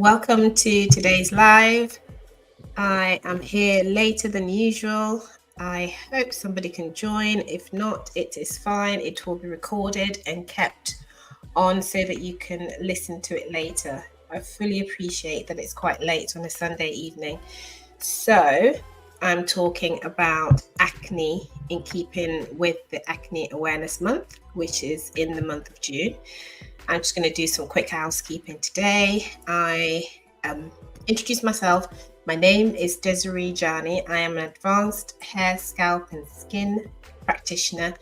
Welcome to today's live. I am here later than usual. I hope somebody can join. If not, it is fine. It will be recorded and kept on so that you can listen to it later. I fully appreciate that it's quite late on a Sunday evening. So, I'm talking about acne in keeping with the Acne Awareness Month, which is in the month of June. I'm just going to do some quick housekeeping today. I introduce myself. My name is Desiree Djanie. I am an advanced hair, scalp, and skin practitioner,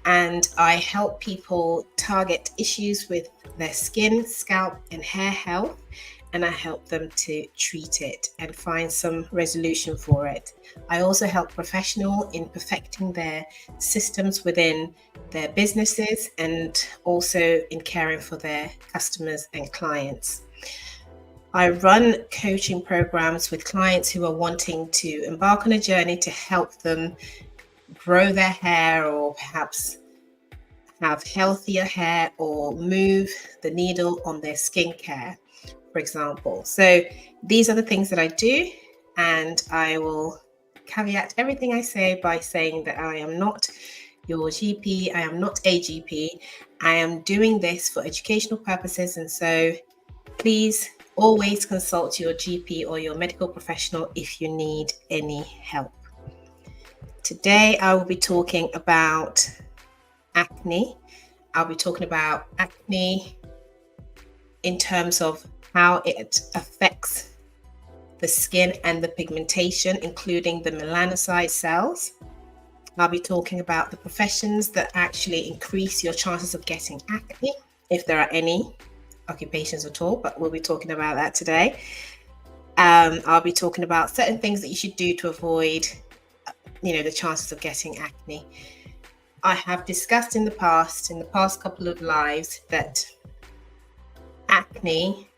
and I help people target issues with their skin, scalp, and hair health. And I help them to treat it and find some resolution for it. I also help professionals in perfecting their systems within their businesses and also in caring for their customers and clients. I run coaching programs with clients who are wanting to embark on a journey to help them grow their hair or perhaps have healthier hair or move the needle on their skincare, for example. So these are the things that I do, and I will caveat everything I say by saying that I am not your GP, I am not a GP. I am doing this for educational purposes, and so please always consult your GP or your medical professional if you need any help. Today I will be talking about acne. I'll be talking about acne in terms of how it affects the skin and the pigmentation, including the melanocyte cells. I'll be talking about the professions that actually increase your chances of getting acne, if there are any occupations at all, but we'll be talking about that today. I'll be talking about certain things that you should do to avoid, the chances of getting acne. I have discussed in the past couple of lives, that acne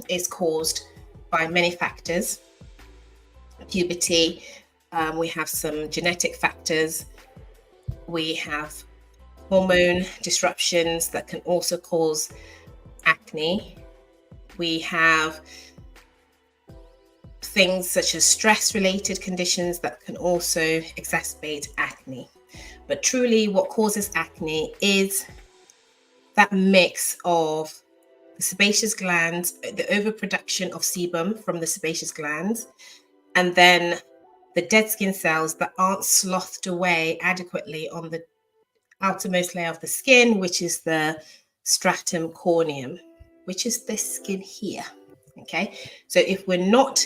is caused by many factors. Puberty, we have some genetic factors, we have hormone disruptions that can also cause acne. We have things such as stress-related conditions that can also exacerbate acne. But truly what causes acne is that mix of the sebaceous glands, the overproduction of sebum from the sebaceous glands, and then the dead skin cells that aren't slothed away adequately on the outermost layer of the skin, which is the stratum corneum, which is this skin here. Okay, so if we're not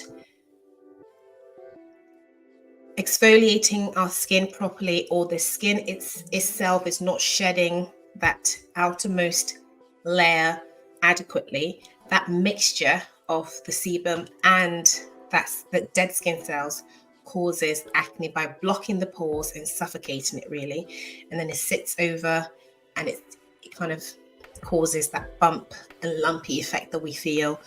exfoliating our skin properly, or the skin itself is not shedding that outermost layer adequately, that mixture of the sebum and that's the dead skin cells causes acne by blocking the pores and suffocating it, really. And then it sits over and it kind of causes that bump and lumpy effect that we feel,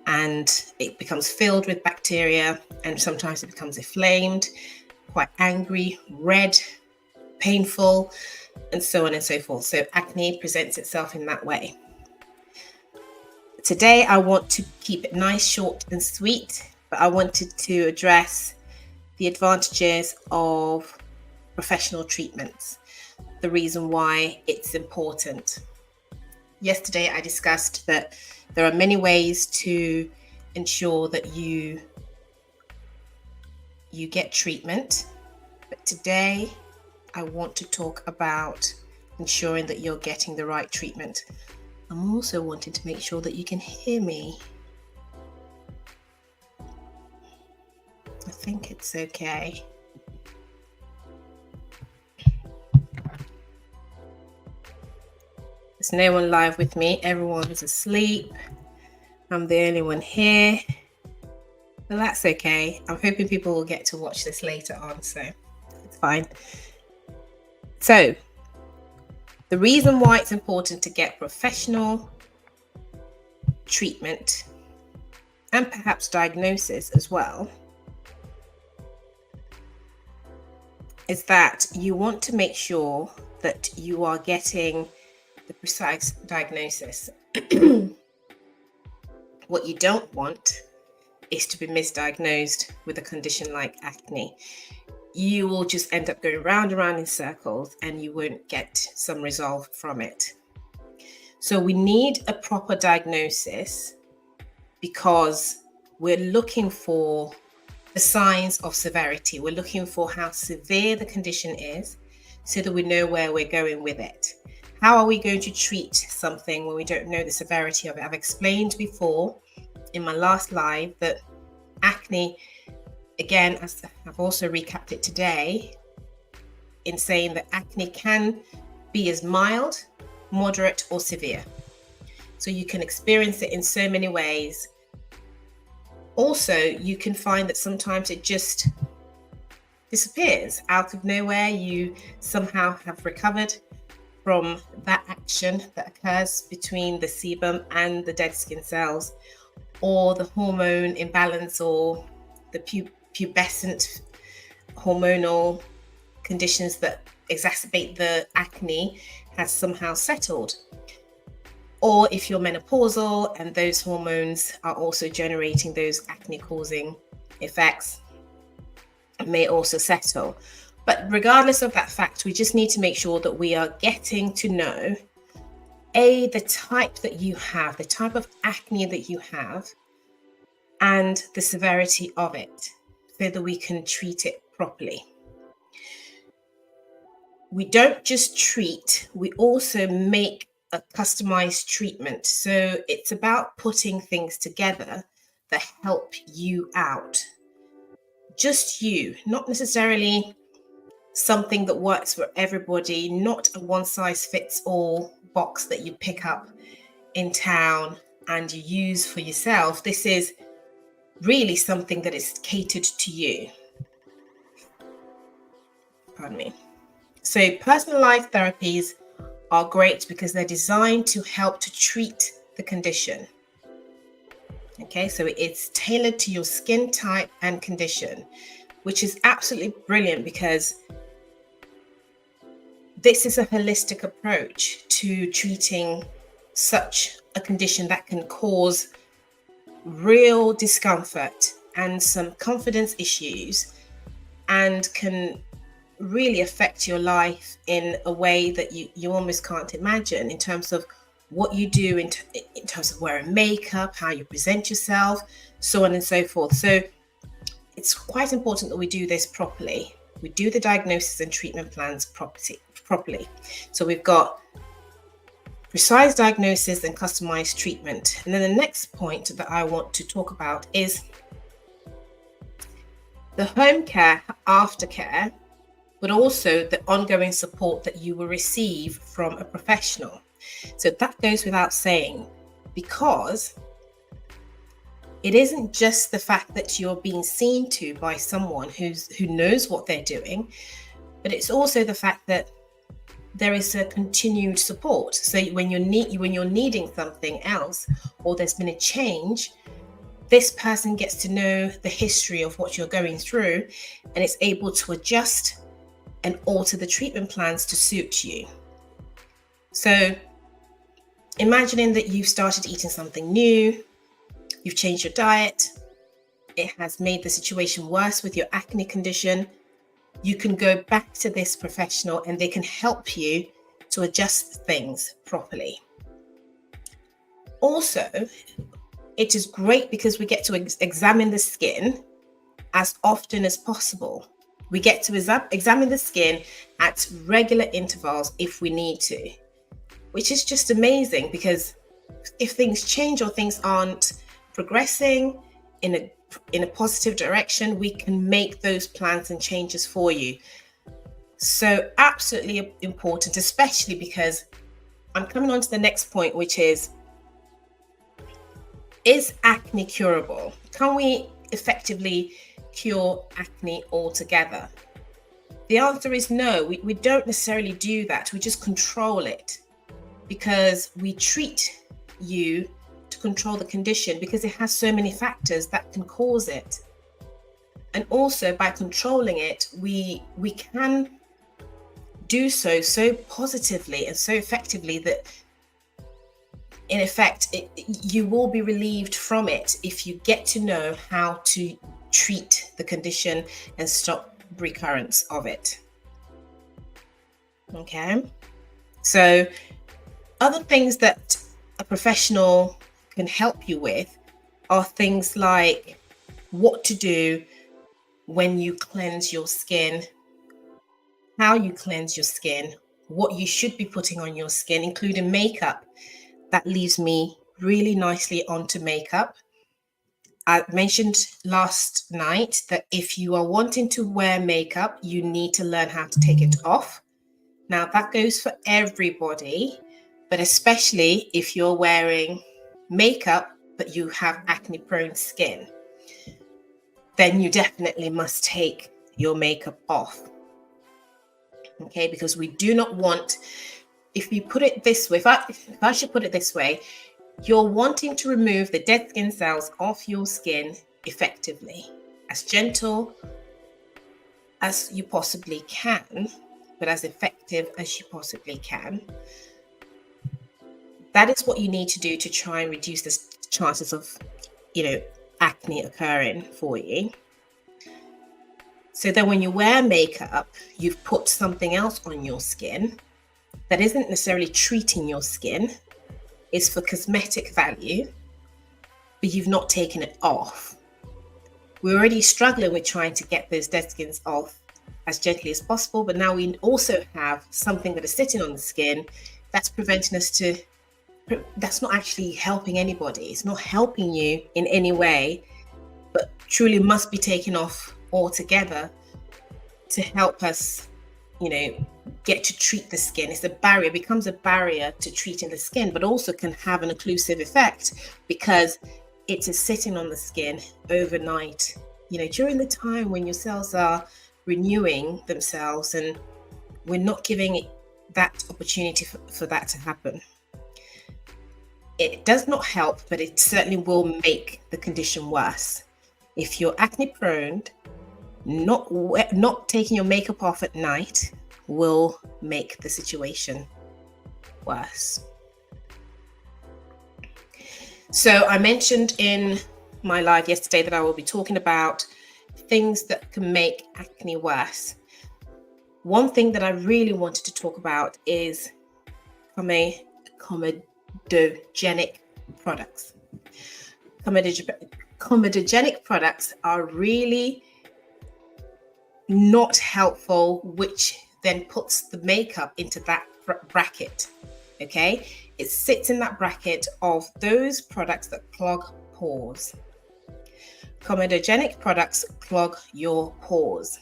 and it becomes filled with bacteria, and sometimes it becomes inflamed, quite angry, red, painful, and so on and so forth. So acne presents itself in that way. Today I want to keep it nice, short and sweet, but I wanted to address the advantages of professional treatments, the reason why it's important. Yesterday I discussed that there are many ways to ensure that you get treatment, but today I want to talk about ensuring that you're getting the right treatment. I'm also wanting to make sure that you can hear me. I think it's okay. There's no one live with me. Everyone's asleep. I'm the only one here. But that's okay. I'm hoping people will get to watch this later on, so it's fine. So, the reason why it's important to get professional treatment and perhaps diagnosis as well is that you want to make sure that you are getting the precise diagnosis. What you don't want is to be misdiagnosed with a condition like acne. You will just end up going round and round in circles and you won't get some resolve from it. So we need a proper diagnosis because we're looking for the signs of severity. We're looking for how severe the condition is so that we know where we're going with it. How are we going to treat something when we don't know the severity of it? I've explained before in my last live that acne, again, as I've also recapped it today, in saying that acne can be as mild, moderate, or severe. So you can experience it in so many ways. Also, you can find that sometimes it just disappears out of nowhere. You somehow have recovered from that action that occurs between the sebum and the dead skin cells, or the hormone imbalance, or the pubescent hormonal conditions that exacerbate the acne has somehow settled. Or if you're menopausal and those hormones are also generating those acne causing effects, it may also settle. But regardless of that fact, we just need to make sure that we are getting to know the type that you have, the type of acne that you have, and the severity of it, so that we can treat it properly. We don't just treat, we also make a customized treatment. So it's about putting things together that help you out. Just you, not necessarily something that works for everybody, not a one-size-fits-all box that you pick up in town and you use for yourself. This is really something that is catered to you. Pardon me. So personalized therapies are great because they're designed to help to treat the condition. Okay, so it's tailored to your skin type and condition, which is absolutely brilliant because this is a holistic approach to treating such a condition that can cause real discomfort and some confidence issues, and can really affect your life in a way that you almost can't imagine, in terms of what you do, in terms of wearing makeup, how you present yourself, so on and so forth. So it's quite important that we do this properly. We do the diagnosis and treatment plans properly. So we've got precise diagnosis and customized treatment. And then the next point that I want to talk about is the home care, aftercare, but also the ongoing support that you will receive from a professional. So that goes without saying, because it isn't just the fact that you're being seen to by someone who knows what they're doing, but it's also the fact that there is a continued support. So when you're needing something else, or there's been a change, this person gets to know the history of what you're going through, and it's able to adjust and alter the treatment plans to suit you. So imagining that you've started eating something new, you've changed your diet, it has made the situation worse with your acne condition. You can go back to this professional and they can help you to adjust things properly. Also, it is great because we get to examine the skin as often as possible. We get to examine the skin at regular intervals if we need to, which is just amazing, because if things change or things aren't progressing in a positive direction, we can make those plans and changes for you. So absolutely important, especially because I'm coming on to the next point, which is acne curable? Can we effectively cure acne altogether? The answer is no. We don't necessarily do that. We just control it, because we treat you to control the condition, because it has so many factors that can cause it. And also by controlling it, we can do so positively and so effectively that in effect, you will be relieved from it if you get to know how to treat the condition and stop recurrence of it. Okay, so other things that a professional can help you with are things like what to do when you cleanse your skin, how you cleanse your skin, what you should be putting on your skin, including makeup. That leaves me really nicely onto makeup. I mentioned last night that if you are wanting to wear makeup, you need to learn how to take it off. Now, that goes for everybody, but especially if you're wearing makeup but you have acne-prone skin, then you definitely must take your makeup off. Okay, because we do not want, if you put it this way, if I should put it this way, you're wanting to remove the dead skin cells off your skin effectively, as gentle as you possibly can, but as effective as you possibly can. That is what you need to do to try and reduce the chances of, acne occurring for you. So then when you wear makeup, you've put something else on your skin that isn't necessarily treating your skin. It's for cosmetic value, but you've not taken it off. We're already struggling with trying to get those dead skins off as gently as possible, but now we also have something that is sitting on the skin that's preventing us to, that's not actually helping anybody. It's not helping you in any way, but truly must be taken off altogether to help us, get to treat the skin. It's a barrier, becomes a barrier to treating the skin, but also can have an occlusive effect because it is sitting on the skin overnight, during the time when your cells are renewing themselves, and we're not giving it that opportunity for that to happen. It does not help, but it certainly will make the condition worse. If you're acne prone, not taking your makeup off at night will make the situation worse. So I mentioned in my live yesterday that I will be talking about things that can make acne worse. One thing that I really wanted to talk about is comedogenic products. Comedogenic products are really not helpful, which then puts the makeup into that bracket. Okay, it sits in that bracket of those products that clog pores. Comedogenic products clog your pores.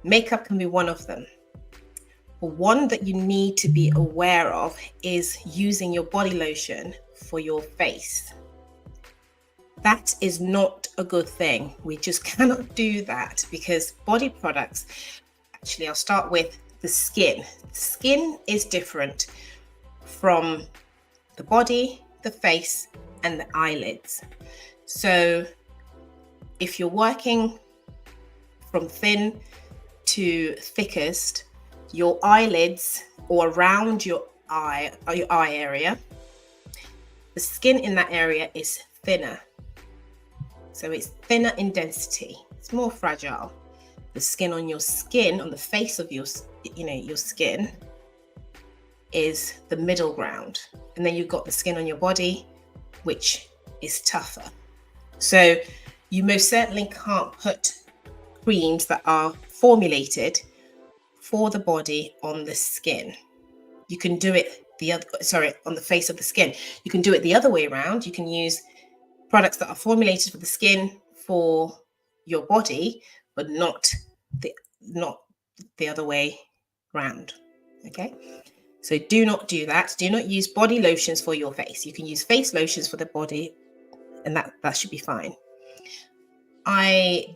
Makeup can be one of them. But one that you need to be aware of is using your body lotion for your face. That is not a good thing. We just cannot do that because body products, actually, I'll start with the skin. Skin is different from the body, the face, and the eyelids. So if you're working from thin to thickest, your eyelids or around your eye or your eye area, the skin in that area is thinner. So it's thinner in density. It's more fragile. The skin on your skin, on the face of your skin, is the middle ground. And then you've got the skin on your body, which is tougher. So you most certainly can't put creams that are formulated for the body on the skin. You can do it on the face of the skin. You can do it the other way around. You can use products that are formulated for the skin for your body, but not the other way round. Okay, so do not do that. Do not use body lotions for your face. You can use face lotions for the body, and that should be fine. I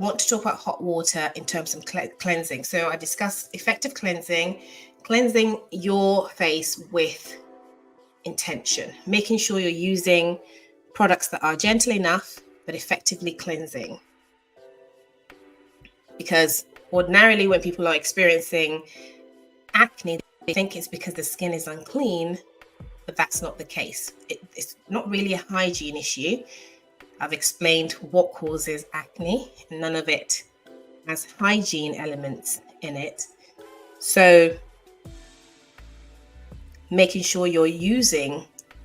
want to talk about hot water in terms of cleansing. So I discussed effective cleansing your face with intention, making sure you're using products that are gentle enough but effectively cleansing. Because ordinarily when people are experiencing acne, they think it's because the skin is unclean, but that's not the case. It's not really a hygiene issue. I've explained what causes acne. None of it has hygiene elements in it. So making sure you're using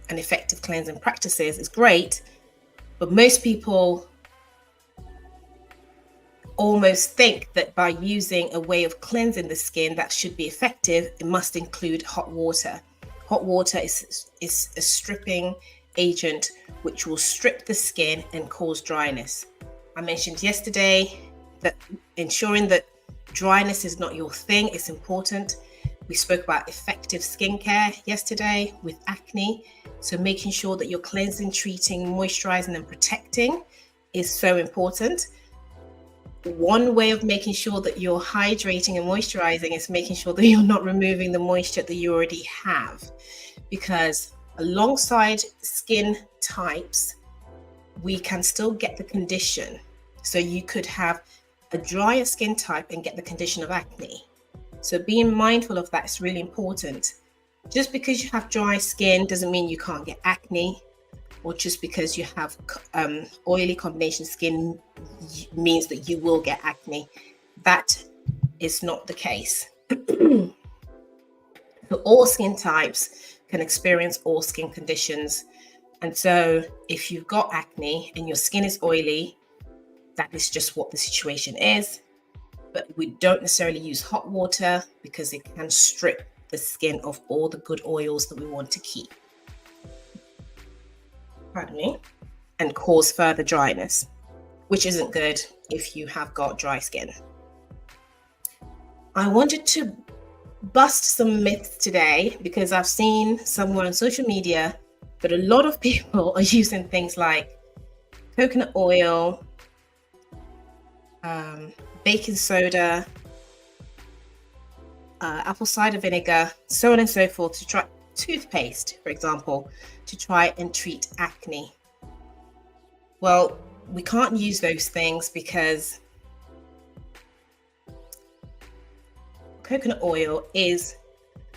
an effective cleansing practices is great, but most people almost think that by using a way of cleansing the skin that should be effective, it must include hot water. Hot water is a stripping agent which will strip the skin and cause dryness. I mentioned yesterday that ensuring that dryness is not your thing is important. We spoke about effective skincare yesterday with acne. So making sure that you're cleansing, treating, moisturizing, and protecting is so important. One way of making sure that you're hydrating and moisturizing is making sure that you're not removing the moisture that you already have. Because alongside skin types, we can still get the condition. So you could have a drier skin type and get the condition of acne. So being mindful of that is really important. Just because you have dry skin doesn't mean you can't get acne, or just because you have oily combination skin means that you will get acne. That is not the case. So all skin types can experience all skin conditions. And so if you've got acne and your skin is oily, that is just what the situation is. But we don't necessarily use hot water because it can strip the skin of all the good oils that we want to keep. Pardon me. And cause further dryness, which isn't good if you have got dry skin. I wanted to bust some myths today because I've seen somewhere on social media that a lot of people are using things like coconut oil, baking soda, apple cider vinegar, so on and so forth, to try toothpaste, for example, to try and treat acne. Well, we can't use those things because coconut oil is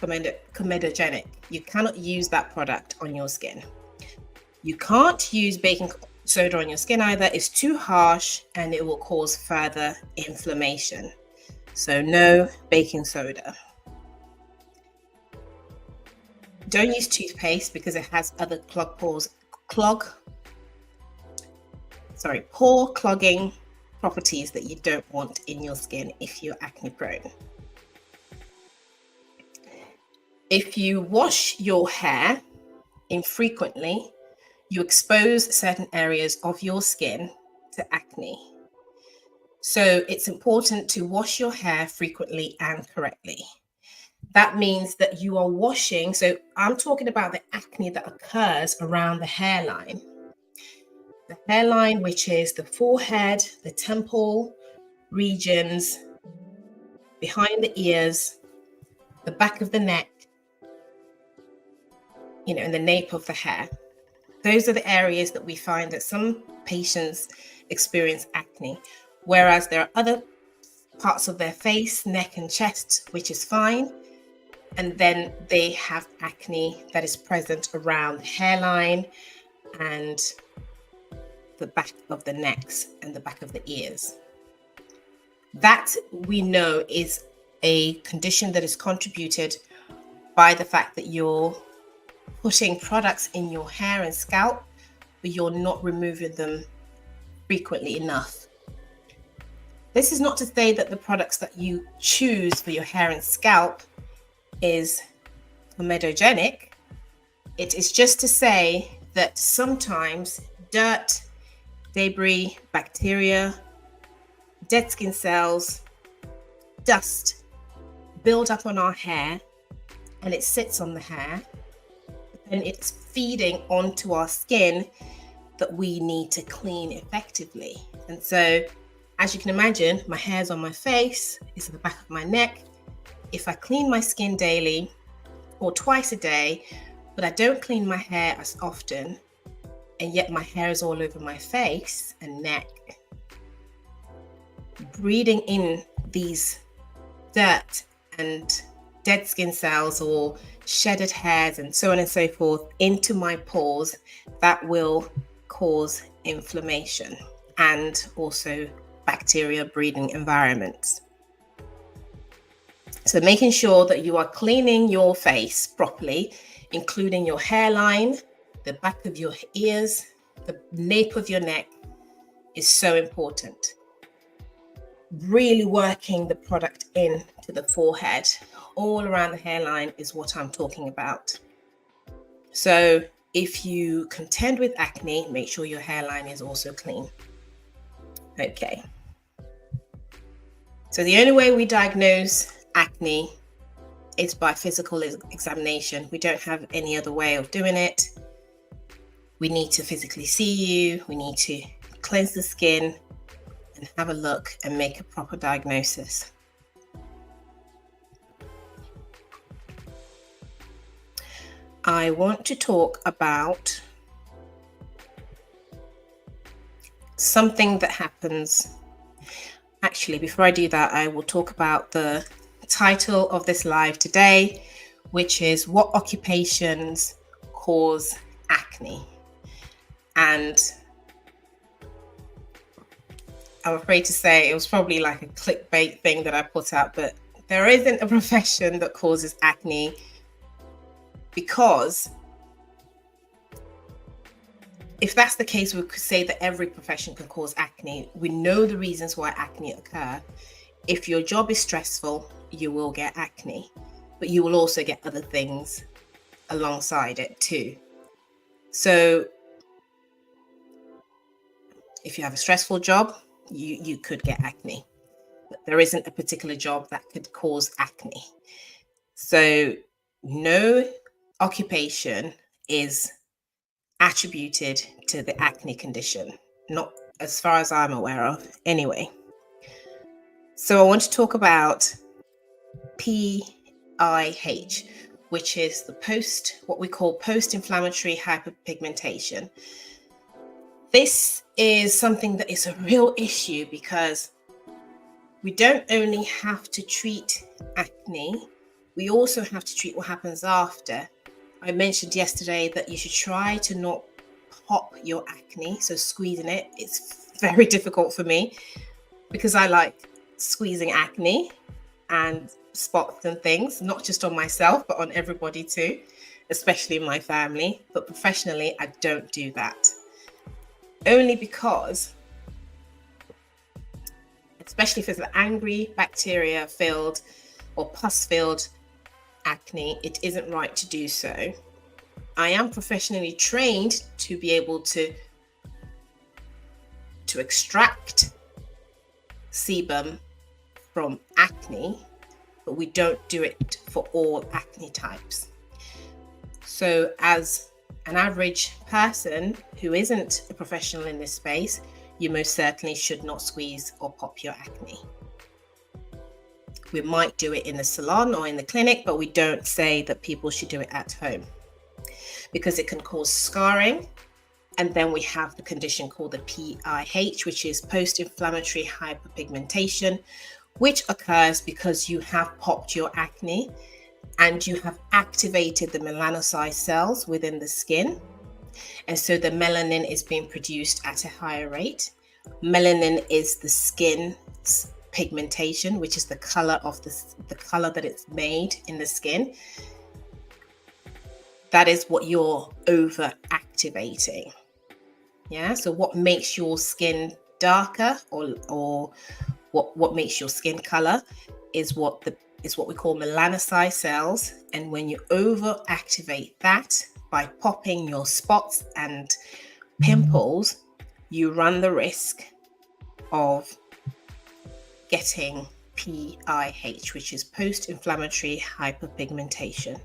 comedogenic. You cannot use that product on your skin. You can't use baking soda on your skin either. It's too harsh and it will cause further inflammation. So no baking soda. Don't use toothpaste because it has other pore clogging properties that you don't want in your skin if you're acne prone. If you wash your hair infrequently, you expose certain areas of your skin to acne. So it's important to wash your hair frequently and correctly. That means that you are washing. So I'm talking about the acne that occurs around the hairline. The hairline, which is the forehead, the temple regions, behind the ears, the back of the neck, and the nape of the hair. Those are the areas that we find that some patients experience acne, whereas there are other parts of their face, neck and chest, which is fine. And then they have acne that is present around the hairline and the back of the necks and the back of the ears. That we know is a condition that is contributed by the fact that you're putting products in your hair and scalp, but you're not removing them frequently enough. This is not to say that the products that you choose for your hair and scalp is comedogenic. It is just to say that sometimes dirt, debris, bacteria, dead skin cells, dust build up on our hair, and it sits on the hair, and it's feeding onto our skin that we need to clean effectively. And so, as you can imagine, my hair's on my face, it's at the back of my neck. If I clean my skin daily or twice a day, but I don't clean my hair as often, and yet my hair is all over my face and neck, breathing in these dirt and dead skin cells or shedded hairs and so on and so forth into my pores that will cause inflammation and also bacteria breeding environments. So making sure that you are cleaning your face properly, including your hairline, the back of your ears, the nape of your neck, is so important. Really working the product into the forehead, all around the hairline, is what I'm talking about. So if you contend with acne, make sure your hairline is also clean. Okay. So the only way we diagnose acne is by physical examination. We don't have any other way of doing it. We need to physically see you. We need to cleanse the skin and have a look and make a proper diagnosis. I want to talk about something that happens. Actually, before I do that, I will talk about the title of this live today, which is What Occupations Cause Acne? And I'm afraid to say it was probably like a clickbait thing that I put out, but there isn't a profession that causes acne, because if that's the case, we could say that every profession can cause acne. We know the reasons why acne occur. If your job is stressful, you will get acne, but you will also get other things alongside it too. So if you have a stressful job, you could get acne, but there isn't a particular job that could cause acne. So no occupation is attributed to the acne condition, not as far as I'm aware of anyway. So I want to talk about PIH, which is what we call post-inflammatory hyperpigmentation. This is something that is a real issue because we don't only have to treat acne, we also have to treat what happens after. I mentioned yesterday that you should try to not pop your acne, so squeezing it. It's very difficult for me because I like squeezing acne and spots and things, not just on myself, but on everybody too, especially in my family. But professionally, I don't do that. Only because, especially if it's an angry, bacteria-filled or pus-filled acne, it isn't right to do so. I am professionally trained to be able to extract sebum from acne, but we don't do it for all acne types. So as an average person who isn't a professional in this space, you most certainly should not squeeze or pop your acne. We might do it in the salon or in the clinic, but we don't say that people should do it at home because it can cause scarring. And then we have the condition called the PIH, which is post-inflammatory hyperpigmentation, which occurs because you have popped your acne and you have activated the melanocyte cells within the skin. And so the melanin is being produced at a higher rate. Melanin is the skin's pigmentation, which is the color of the color that it's made in the skin. That is what you're over activating. Yeah. So what makes your skin darker or what makes your skin color is what we call melanocyte cells. And when you over activate that by popping your spots and pimples, you run the risk of getting PIH, which is post-inflammatory hyperpigmentation.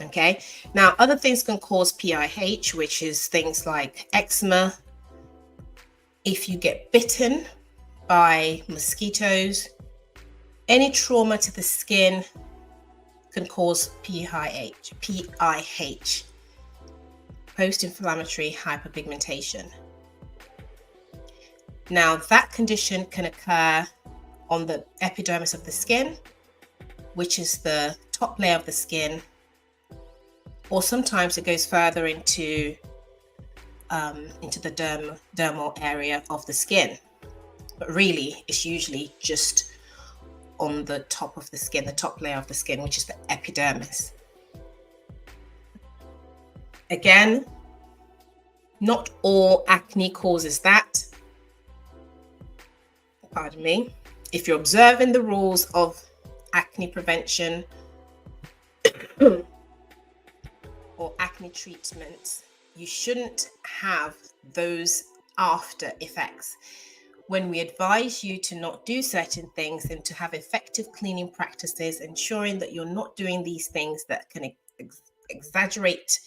Okay, now other things can cause PIH, which is things like eczema. If you get bitten by mosquitoes, any trauma to the skin can cause PIH, post-inflammatory hyperpigmentation. Now that condition can occur on the epidermis of the skin, which is the top layer of the skin, or sometimes it goes further into the dermal area of the skin. But really, it's usually just on the top of the skin, the top layer of the skin, which is the epidermis. Again, not all acne causes that. Pardon me. If you're observing the rules of acne prevention or acne treatments, you shouldn't have those after effects. When we advise you to not do certain things and to have effective cleaning practices, ensuring that you're not doing these things that can exaggerate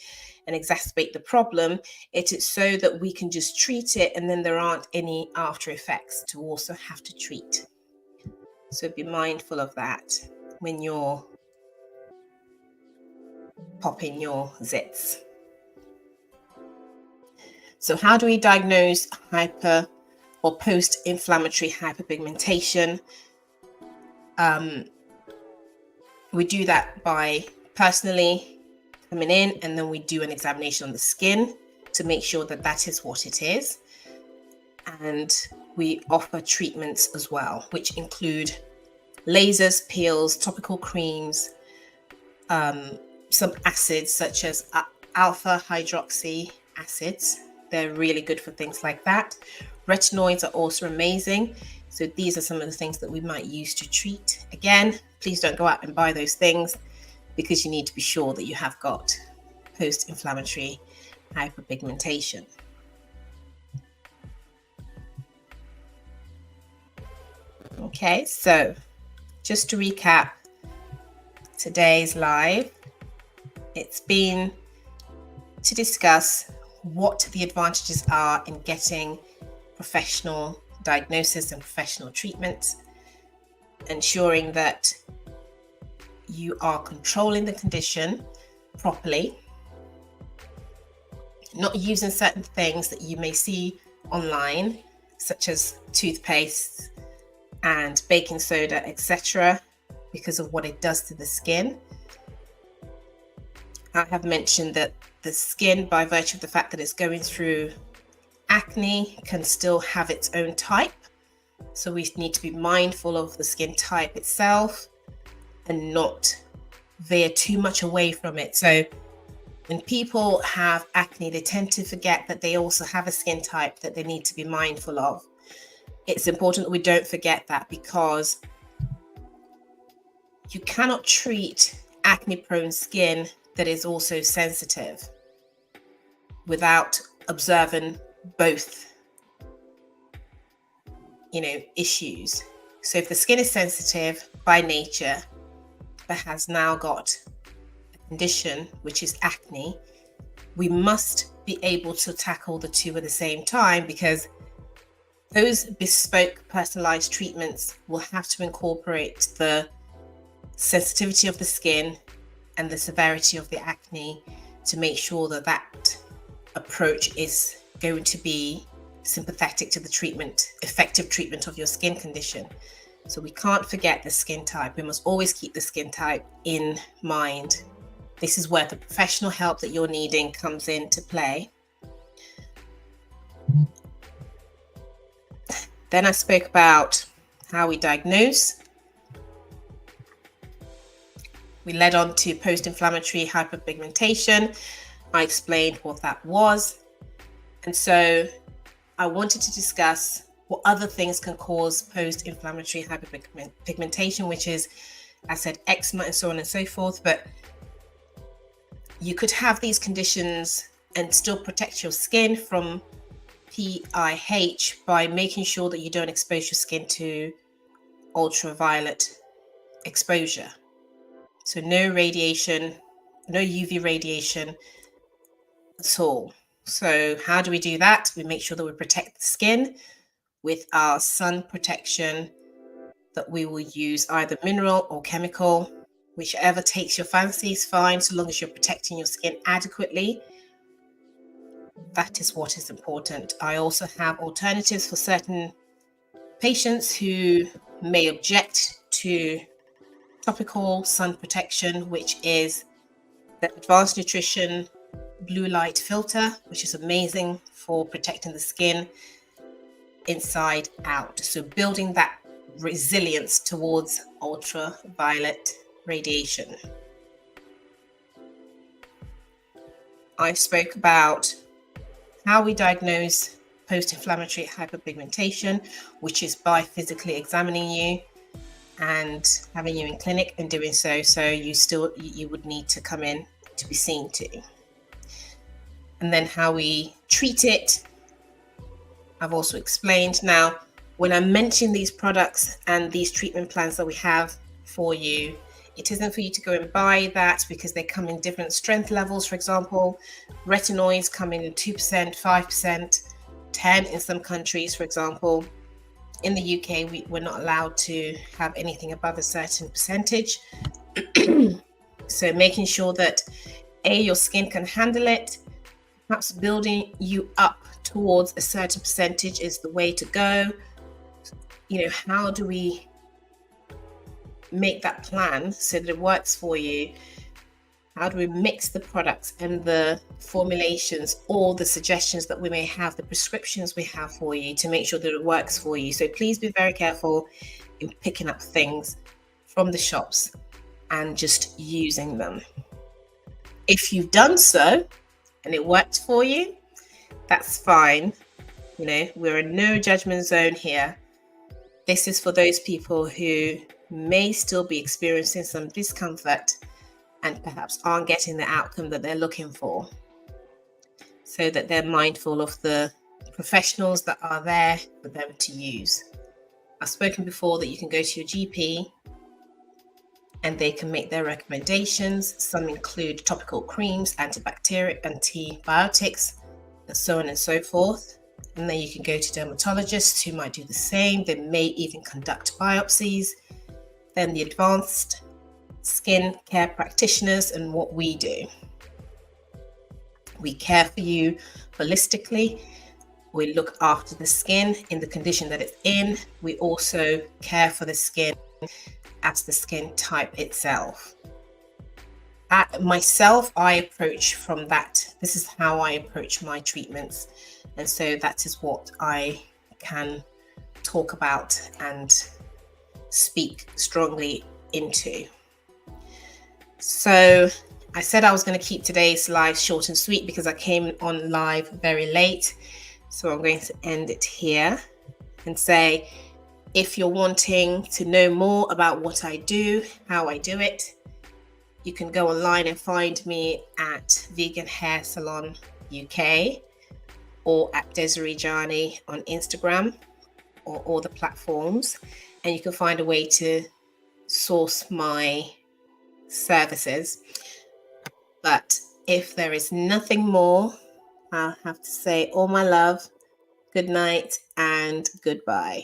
and exacerbate the problem, it is so that we can just treat it and then there aren't any after effects to also have to treat. So be mindful of that when you're popping your zits. So how do we diagnose hyper or post-inflammatory hyperpigmentation? We do that by personally coming in, and then we do an examination on the skin to make sure that that is what it is. And we offer treatments as well, which include lasers, peels, topical creams, some acids such as alpha hydroxy acids. They're really good for things like that. Retinoids are also amazing. So these are some of the things that we might use to treat. Again, please don't go out and buy those things because you need to be sure that you have got post-inflammatory hyperpigmentation. Okay, so just to recap today's live, it's been to discuss what the advantages are in getting professional diagnosis and professional treatment, ensuring that you are controlling the condition properly, not using certain things that you may see online, such as toothpaste and baking soda, etc., because of what it does to the skin. I have mentioned that the skin, by virtue of the fact that it's going through acne, can still have its own type. So we need to be mindful of the skin type itself and not veer too much away from it. So when people have acne, they tend to forget that they also have a skin type that they need to be mindful of. It's important that we don't forget that, because you cannot treat acne-prone skin that is also sensitive without observing both, issues. So if the skin is sensitive by nature, but has now got a condition which is acne, we must be able to tackle the two at the same time, because those bespoke personalized treatments will have to incorporate the sensitivity of the skin and the severity of the acne to make sure that that approach is going to be sympathetic to the effective treatment of your skin condition. So we can't forget the skin type. We must always keep the skin type in mind. This is where the professional help that you're needing comes into play. Then I spoke about how we diagnose. We led on to post-inflammatory hyperpigmentation. I explained what that was. And so I wanted to discuss what other things can cause post-inflammatory hyperpigmentation, which is, I said, eczema and so on and so forth. But you could have these conditions and still protect your skin from PIH by making sure that you don't expose your skin to ultraviolet exposure. So no radiation, no UV radiation at all. So how do we do that? We make sure that we protect the skin with our sun protection that we will use, either mineral or chemical, whichever takes your fancy is fine, so long as you're protecting your skin adequately. That is what is important. I also have alternatives for certain patients who may object to topical sun protection, which is the Advanced Nutrition blue light filter, which is amazing for protecting the skin inside out. So building that resilience towards ultraviolet radiation. I spoke about how we diagnose post-inflammatory hyperpigmentation, which is by physically examining you and having you in clinic and doing so. So you would need to come in to be seen to. And then how we treat it, I've also explained. Now, when I mention these products and these treatment plans that we have for you, it isn't for you to go and buy that because they come in different strength levels. For example, retinoids come in 2%, 5%, 10% in some countries, for example. In the UK, we're not allowed to have anything above a certain percentage. So making sure that your skin can handle it, perhaps building you up towards a certain percentage is the way to go. How do we make that plan so that it works for you? How do we mix the products and the formulations, or the suggestions that we may have, the prescriptions we have for you, to make sure that it works for you? So please be very careful in picking up things from the shops and just using them. If you've done so and it worked for you, that's fine. We're in no judgment zone here. This is for those people who may still be experiencing some discomfort and perhaps aren't getting the outcome that they're looking for, so that they're mindful of the professionals that are there for them to use. I've spoken before that you can go to your GP and they can make their recommendations. Some include topical creams, antibiotics, and so on and so forth. And then you can go to dermatologists who might do the same. They may even conduct biopsies. Then the advanced skin care practitioners, and what we do. We care for you holistically. We look after the skin in the condition that it's in. We also care for the skin as the skin type itself. I approach from that. This is how I approach my treatments. And so that is what I can talk about and speak strongly into. So I said I was going to keep today's live short and sweet because I came on live very late. So I'm going to end it here and say, if you're wanting to know more about what I do, how I do it, you can go online and find me at Vegan Hair Salon UK or at Desiree Djanie on Instagram or all the platforms. And you can find a way to source my services. But if there is nothing more, I'll have to say all my love, good night and goodbye.